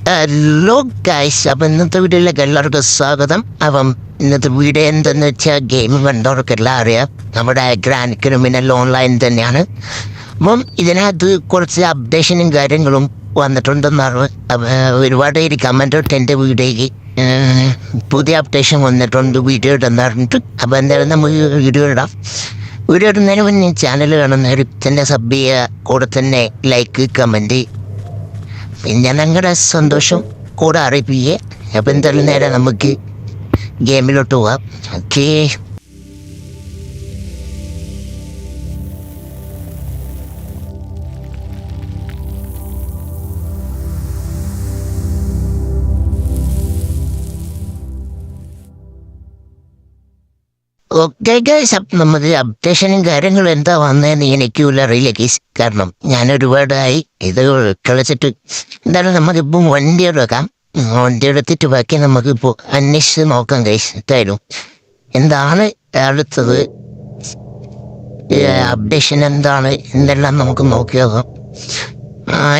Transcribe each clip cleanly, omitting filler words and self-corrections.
Hello guys, അപ്പം ഇന്നത്തെ വീഡിയോയിലേക്ക് എല്ലാവർക്കും സ്വാഗതം. അപ്പം ഇന്നത്തെ വീഡിയോ എന്തെന്ന് വെച്ചാൽ ഗെയിം കണ്ടവർക്കെല്ലാം അറിയാം, നമ്മുടെ ഗ്രാൻഡ് ക്രിമിനൽ ഓൺലൈൻ തന്നെയാണ്. അപ്പം ഇതിനകത്ത് കുറച്ച് അപ്ഡേഷനും കാര്യങ്ങളും വന്നിട്ടുണ്ടെന്നാണ്. ഒരുപാട് പേര് കമൻ്റ് ഇട്ട് എൻ്റെ വീഡിയോയ്ക്ക് പുതിയ അപ്ഡേഷൻ വന്നിട്ടുണ്ട്, വീഡിയോ ഇടുന്നറിഞ്ഞിട്ട്. അപ്പോൾ എന്തായാലും നമുക്ക് വീഡിയോ ഇടാം. വീഡിയോ ഇടുന്നതിന് മുന്നേ ചാനൽ കാണുന്നവർ തന്നെ സബ് ചെയ്യുക, കൂടെ തന്നെ ലൈക്ക് കമൻറ്റ് പിന്നെ ഞങ്ങളുടെ സന്തോഷം കൂടെ അറിയിപ്പിക്കുക. അപ്പം എന്തായാലും നേരെ നമുക്ക് ഗെയിമിലോട്ട് പോവാം. ഓക്കേ, ഓക്കെ ഗൈസ്, അപ്പം നമുക്ക് അപ്ഡേഷനും കാര്യങ്ങളും എന്താ വന്നതെന്ന് എനിക്കുള്ള അറിയില്ല ഗൈസ്. കാരണം ഞാൻ ഒരുപാടായി ഇത് കളിച്ചിട്ട്. എന്തായാലും നമുക്കിപ്പം വണ്ടി എടുക്കാം. വണ്ടി എടുത്തിട്ട് ബാക്കി നമുക്കിപ്പോൾ അന്വേഷിച്ച് നോക്കാം ഗൈസ്. എന്തായാലും എന്താണ് അടുത്തത് അപ്ഡേഷൻ, എന്താണ് എന്തെല്ലാം നമുക്ക് നോക്കി നോക്കാം.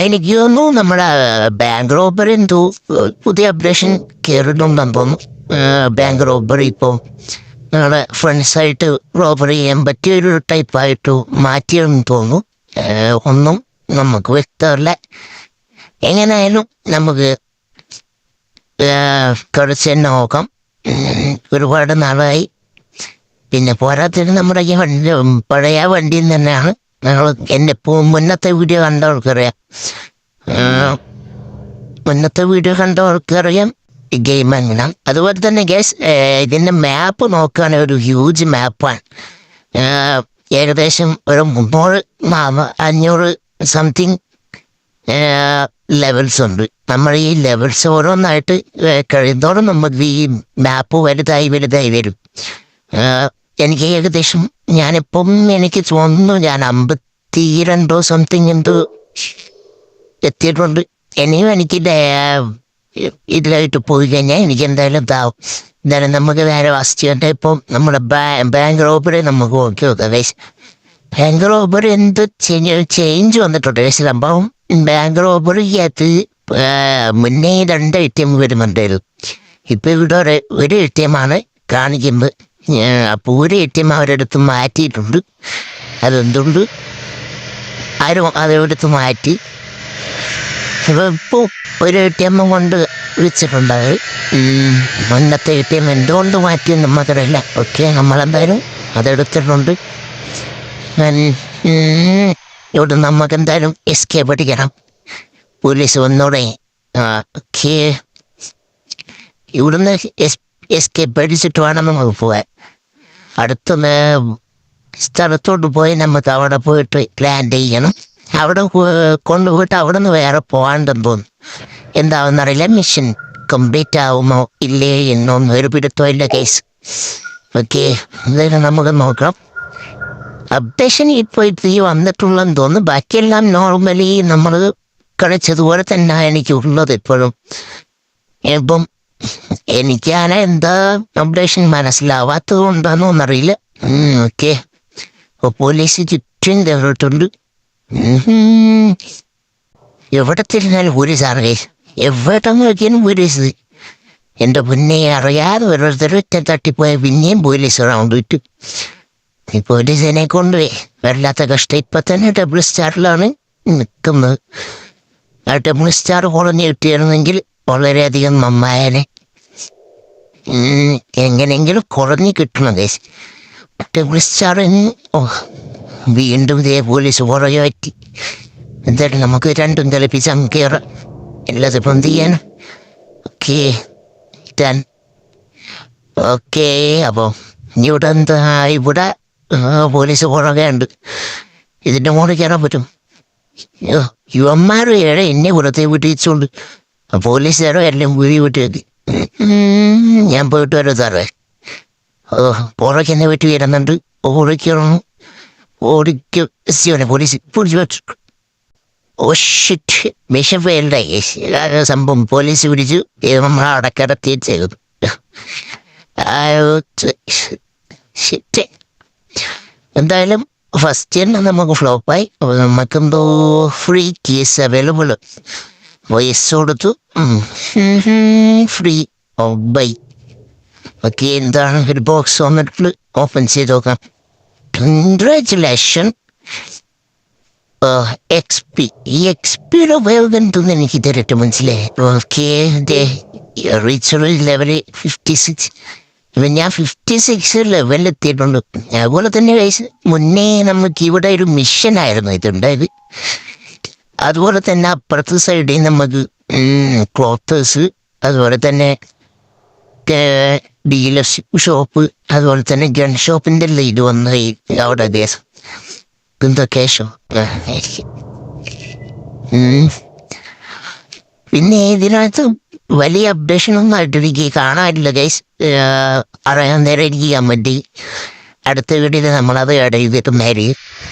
എനിക്ക് തോന്നുന്നു നമ്മുടെ ബാങ്ക് റോബറി എന്തോ പുതിയ അപ്ഡേഷൻ കയറിയിട്ടുണ്ടെന്ന് തോന്നുന്നു. ബാങ്ക് റോബറി ഇപ്പോൾ ഞങ്ങളുടെ ഫ്രണ്ട്സായിട്ട് റോബറി ചെയ്യാൻ പറ്റിയൊരു ടൈപ്പായിട്ട് മാറ്റിയെന്ന് തോന്നുന്നു. ഒന്നും നമുക്ക് വ്യക്തമല്ല. എങ്ങനെയായാലും നമുക്ക് കുറച്ച് തന്നെ നോക്കാം. ഒരുപാട് നാളായി. പിന്നെ പോരാത്തതിന് നമ്മുടെ ഈ വണ്ടി പഴയ വണ്ടിയിൽ തന്നെയാണ്. ഞങ്ങൾ എൻ്റെ മുന്നത്തെ വീഡിയോ കണ്ടവർക്കറിയാം. മുന്നത്തെ വീഡിയോ കണ്ടവർക്കറിയാം ഗെയിം അങ്ങനെ. അതുപോലെ തന്നെ ഗൈസ്, ഇതിൻ്റെ മാപ്പ് നോക്കുകയാണെങ്കിൽ ഒരു ഹ്യൂജ് മാപ്പാണ്. ഏകദേശം ഒരു 300-500 സംതിങ് ലെവൽസ് ഉണ്ട്. നമ്മൾ ഈ ലെവൽസ് ഓരോന്നായിട്ട് കഴിയുന്നതോടെ നമുക്ക് ഈ മാപ്പ് വലുതായി വരും. എനിക്ക് ഏകദേശം ഞാനിപ്പം എനിക്ക് തോന്നുന്നു ഞാൻ 52 സംതിങ് എന്തോ എത്തിയിട്ടുണ്ട്. ഇനിയും എനിക്ക് ഇതിലായിട്ട് പോയി കഴിഞ്ഞാൽ എനിക്ക് എന്തായാലും ഇതാവും. എന്തായാലും നമുക്ക് വേറെ വസ്തുണ്ട്. ഇപ്പം നമ്മുടെ ബാങ്ക് റോബറി നമുക്ക് നോക്കി നോക്കാം ഗൈസ്. ബാങ്ക് റോബറി എന്ത് ചേഞ്ച് വന്നിട്ടുണ്ട് ഗൈസ്. സംഭവം ബാങ്ക് റോബറിക്കകത്ത് മുന്നേ 2 ATM വരുന്നുണ്ടായിരുന്നു. ഇപ്പം ഇവിടെ ഒരു ATM ആണ് കാണിക്കുന്നത്. അപ്പോൾ ഒരു ATM അവരെടുത്ത് മാറ്റിയിട്ടുണ്ട്. അതെന്തുകൊണ്ട് ആരും അതെടുത്ത് മാറ്റി. ഇപ്പോൾ ഒരു ATM കൊണ്ട് വിളിച്ചിട്ടുണ്ടായത്. മുന്നത്തെ ATM എന്തുകൊണ്ട് മാറ്റിയെന്ന് നമുക്കറിയില്ല. ഓക്കെ, നമ്മളെന്തായാലും അതെടുത്തിട്ടുണ്ട്. ഇവിടെ നമുക്കെന്തായാലും എസ്കേപ്പ് അടിക്കണം. പോലീസ് ഒന്നൂടെ ഓക്കെ ഇവിടുന്ന് എസ്കേപ്പ് അടിച്ചിട്ട് വേണം നമുക്ക് പോകാൻ. അടുത്ത സ്ഥലത്തോട്ട് പോയി നമുക്ക് അവിടെ പോയിട്ട് ലാൻഡ് ചെയ്യണം. അവിടെ കൊണ്ടുപോയിട്ട് അവിടെ നിന്ന് വേറെ പോകാണ്ടെന്ന് തോന്നുന്നു. എന്താവെന്നറിയില്ല. മിഷൻ കംപ്ലീറ്റ് ആവുമോ ഇല്ലേ എന്നൊന്നും ഒരു പിടുത്തമില്ല കേസ്. ഓക്കെ, എന്തായാലും നമുക്ക് നോക്കാം. അപ്ഡേഷൻ ഇപ്പോൾ ഈ വന്നിട്ടുള്ളതെന്ന് തോന്നുന്നു. ബാക്കിയെല്ലാം നോർമലി നമ്മൾ കളിച്ചതുപോലെ തന്നെ എനിക്കുള്ളത് ഇപ്പോഴും. ഇപ്പം എനിക്കാണ് എന്താ അപ്ഡേഷൻ മനസ്സിലാവാത്തത് കൊണ്ടാണോ എന്നറിയില്ല. ഓക്കെ, അപ്പോൾ പോലീസ് ചുറ്റും കയറിയിട്ടുണ്ട്. എവിടെ തിരിഞ്ഞാലും പോലീസാണ്. എവിടെ നോക്കിയാലും പോലീസ്. എൻ്റെ മുന്നേ അറിയാതെ ഓരോരുത്തർ തട്ടിപ്പോയ പിന്നെയും പോലീസ് റൗണ്ട് വിട്ടു. ഈ പോലീസിനെ കൊണ്ടുപോയി വല്ലാത്ത കഷ്ടം. ഇപ്പം തന്നെ ഡബിൾ സ്റ്റാറിലാണ് നിൽക്കുന്നത്. ആ ഡബിൾ സ്റ്റാർ കുറഞ്ഞ് കിട്ടിയിരുന്നെങ്കിൽ വളരെയധികം നന്നായനെ. എങ്ങനെയെങ്കിലും കുറഞ്ഞ് കിട്ടണം കേസ്. ഡബിൾ സ്റ്റാറിന് വീണ്ടും ഇതേ പോലീസ് പുറകെ പറ്റി. എന്തായാലും നമുക്ക് രണ്ടും തെളിപ്പിച്ച് കയറാം. എല്ലാത്തിപ്പം എന്ത് ചെയ്യാൻ. Okay done. ഓക്കെ, അപ്പോൾ ഇവിടെ എന്താ, ഇവിടെ പോലീസ് പുറകെ ഉണ്ട്. ഇതിൻ്റെ മുകളിൽ കയറാൻ പറ്റും. യുവന്മാർ എന്നെ പുറത്തെ വിട്ടിച്ചുകൊണ്ട് പോലീസുകാരോ എല്ലാം വീഴി വിട്ടേക്ക്. ഞാൻ പോയിട്ട് വരും സാറേ. പുറകെ എന്നെ വിട്ട് വരുന്നുണ്ട്. ഓടിക്കണം ഓടിക്കും. പോലീസ് പിടിച്ചു. ഓ ഷിറ്റ്, മിഷൻ ഫെയിൽഡായി. സംഭവം പോലീസ് പിടിച്ചു. നമ്മൾ അടക്കടത്തി ചെയ്തു. ഷിറ്റ്, എന്തായാലും ഫസ്റ്റ് തന്നെ നമുക്ക് ഫ്ലോപ്പായി. നമുക്കെന്തോ ഫ്രീ കേസ് അവൈലബിൾ. വോയിസ് കൊടുത്തു. ഫ്രീ. Oh bye. ഓക്കെ, എന്താണ് ഒരു ബോക്സ് വന്നിട്ട് ഓപ്പൺ ചെയ്ത് നോക്കാം. Congratulation XP. ഈ XPയുടെ ഉപയോഗം എന്തെന്ന് എനിക്ക് ഇതുവരെയായിട്ട് മനസ്സിലായി. ഓക്കെ, റീച്ചറിൽ ലെവല് 56. ഇപ്പം ഞാൻ 56 ലെവലിൽ എത്തിയിട്ടുണ്ട്. അതുപോലെ തന്നെ മുന്നേ നമുക്ക് ഇവിടെ ഒരു മിഷനായിരുന്നു ഇതുണ്ടായത്. അതുപോലെ തന്നെ അപ്പുറത്തെ സൈഡിൽ നമുക്ക് ക്ലോത്തേഴ്സ്, അതുപോലെ തന്നെ ഡീലർഷിപ്പ് ഷോപ്പ്, അതുപോലെ തന്നെ ഗൺ ഷോപ്പിൻ്റെ ഇത് വന്ന അവിടെ ദേശം എന്തൊക്കെ ഷോപ്പ്. പിന്നെ ഇതിനകത്ത് വലിയ അപ്ഡേഷനൊന്നും ആയിട്ട് എനിക്ക് കാണാനില്ല ഗൈസ്. അറിയാൻ നേരം എനിക്ക് കമൻറ്റ് അടുത്ത വീട്ടിൽ നമ്മളത് ഇടയിട്ട് നേരി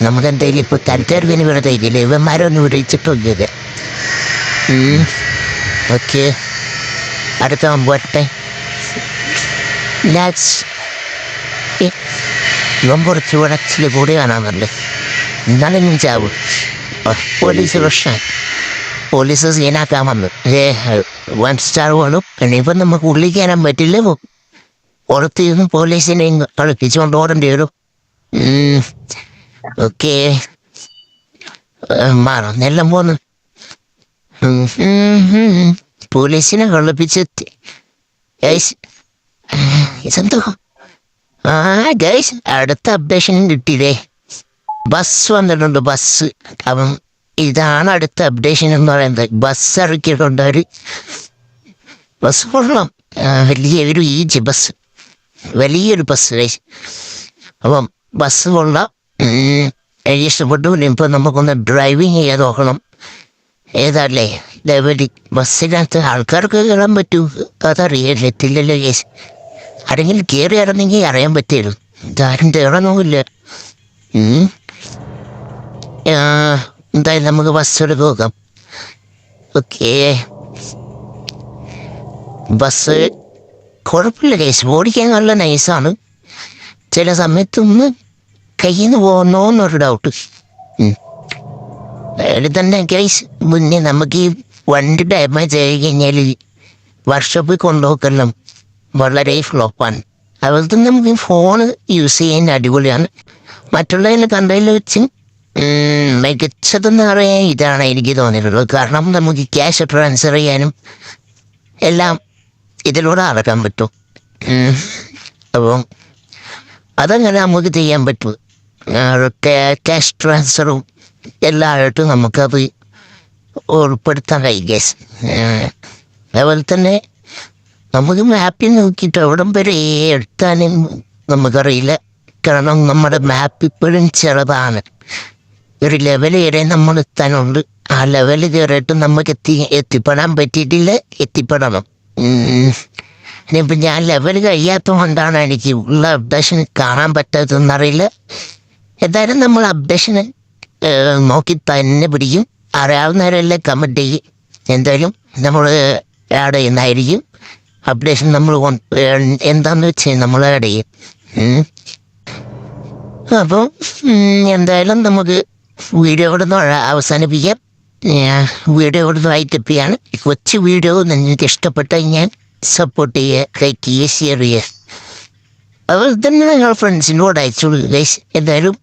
നമുക്ക് എന്തെങ്കിലും ഇപ്പോൾ തരത്തേർവിന് വെറുതെ ഇല്ല, ഇവന്മാരൊന്നും വിളിച്ചിട്ടില്ല. ഓക്കെ, അടുത്ത പോട്ടെ. ഇവൻ കുറച്ച് വിടച്ചിൽ കൂടി കാണാമല്ലേ, എന്നാലും ഞാൻ ചാവും. പോലീസ് പ്രശ്നം, പോലീസ് സീനാക്കാൻ വന്നു. 1 സ്റ്റാർ വേണം. ഇനിയിപ്പം നമുക്ക് ഉള്ളിൽ കയറാൻ പറ്റില്ല, പുറത്തിരുന്ന് പോലീസിനെ കളിപ്പിച്ചുകൊണ്ട് ഓടേണ്ടി വരും. ഓക്കെ, മറന്നെല്ലാം പോന്നു. പോലീസിനെ കളിപ്പിച്ചെത്തി ഗൈസ്. ഇതെന്തോ ഗൈസ്, അടുത്ത അപ്ഡേഷൻ കിട്ടിയില്ലേ, ബസ് വന്നിട്ടുണ്ട്. ബസ് അപ്പം ഇതാണ് അടുത്ത അപ്ഡേഷൻ എന്ന് പറയുന്നത്. ബസ് ഇറക്കിയിട്ടുണ്ട് അവർ. ബസ് കൊള്ളാം, വലിയൊരു ഈജി ബസ്, വലിയൊരു ബസ് ഗൈസ്. അപ്പം ബസ് കൊള്ളാം, എനിക്ക് ഇഷ്ടപ്പെട്ടു. ഇപ്പം നമുക്കൊന്ന് ഡ്രൈവിങ് ചെയ്യാൻ നോക്കണം. ഏതല്ലേ ലെവലി ബസ്സിനകത്ത് ആൾക്കാർക്ക് കയറാൻ പറ്റൂ, അതറിയില്ലല്ലോ കേസ്. ആരെങ്കിലും കയറി ഇറങ്ങെങ്കിൽ അറിയാൻ പറ്റുമല്ലോ, ഇതാരും കയറണമെന്നില്ല. എന്തായാലും നമുക്ക് ബസ് എടുത്ത് നോക്കാം. ഓക്കെ, ബസ് കുഴപ്പമില്ല കേസ്, ഓടിക്കാൻ നല്ല നൈസാണ്. ചില സമയത്തൊന്ന് കയ്യിൽ നിന്ന് പോകുന്നോന്നൊരു ഡൗട്ട്. അതിൽ തന്നെ കേസ് മുന്നേ നമുക്ക് ഈ വണ്ടി ഡാമേജ് ആയി കഴിഞ്ഞാൽ വർക്ക്ഷോപ്പിൽ കൊണ്ടുപോക്കെല്ലാം വളരെ ഫ്ലോപ്പാണ്. അതുപോലെ തന്നെ നമുക്ക് ഫോൺ യൂസ് ചെയ്യാൻ അടിപൊളിയാണ്. മറ്റുള്ളതിനെ കണ്ടതിൽ വെച്ച് മികച്ചതെന്ന് പറയാൻ ഇതാണ് എനിക്ക് തോന്നിയിട്ടുള്ളത്. കാരണം നമുക്ക് ക്യാഷ് ട്രാൻസ്ഫർ ചെയ്യാനും എല്ലാം ഇതിലൂടെ അടക്കാൻ പറ്റും. അപ്പം അതങ്ങനെ നമുക്ക് ചെയ്യാൻ പറ്റും. ക്യാഷ് ട്രാൻസ്ഫറും എല്ലായിട്ടും നമുക്കത് ഉൾപ്പെടുത്താൻ കഴിയും കേസ്. അതുപോലെ തന്നെ നമുക്ക് മാപ്പിൽ നോക്കിയിട്ട് എവിടം വരെ എടുത്താനും നമുക്കറിയില്ല. കാരണം നമ്മുടെ മാപ്പ് ഇപ്പോഴും ചെറുതാണ്. ഒരു ലെവൽ വരെ നമ്മൾ എത്താനുണ്ട്. ആ ലെവൽ കയറിയിട്ട് നമുക്ക് എത്തിപ്പെടാൻ പറ്റിയിട്ടില്ല, എത്തിപ്പെടണം. ഇനിയിപ്പോൾ ഞാൻ ലെവൽ കഴിയാത്തത് കൊണ്ടാണ് എനിക്ക് ഉള്ള അപ്ഡേഷൻ കാണാൻ പറ്റാത്തതെന്നറിയില്ല. എന്തായാലും നമ്മൾ അപ്ഡേഷന് നോക്കി തന്നെ പിടിക്കും. അറിയാവുന്നവരെല്ലാം കമൻറ്റ് ചെയ്യും. എന്തായാലും നമ്മൾ ആഡ് ചെയ്യുന്നതായിരിക്കും. അപ്ഡേഷൻ നമ്മൾ എന്താണെന്ന് വെച്ചാൽ നമ്മൾ ആഡ് ചെയ്യും. അപ്പോൾ എന്തായാലും നമുക്ക് വീഡിയോ ഇവിടെ നിന്ന് അവസാനിപ്പിക്കാം. വീഡിയോ ഇവിടെ നിന്ന് വൈറ്റപ്പിയാണ്. കൊച്ചു വീഡിയോ നിങ്ങൾക്ക് ഇഷ്ടപ്പെട്ടാൽ ഞാൻ സപ്പോർട്ട് ചെയ്യുക, ലൈക്ക് ചെയ്യുക, ഷെയർ ചെയ്യുക. അതുപോലെ തന്നെ നിങ്ങൾ ഫ്രണ്ട്സിനോട് അയച്ചോളൂ ഗൈസ്. എന്തായാലും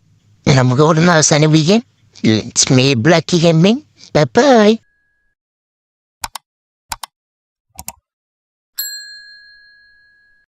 നമുക്ക് ഇവിടെ നിന്ന് അവസാനിപ്പിക്കാം. It's me, Blacky Gaming. Bye-bye.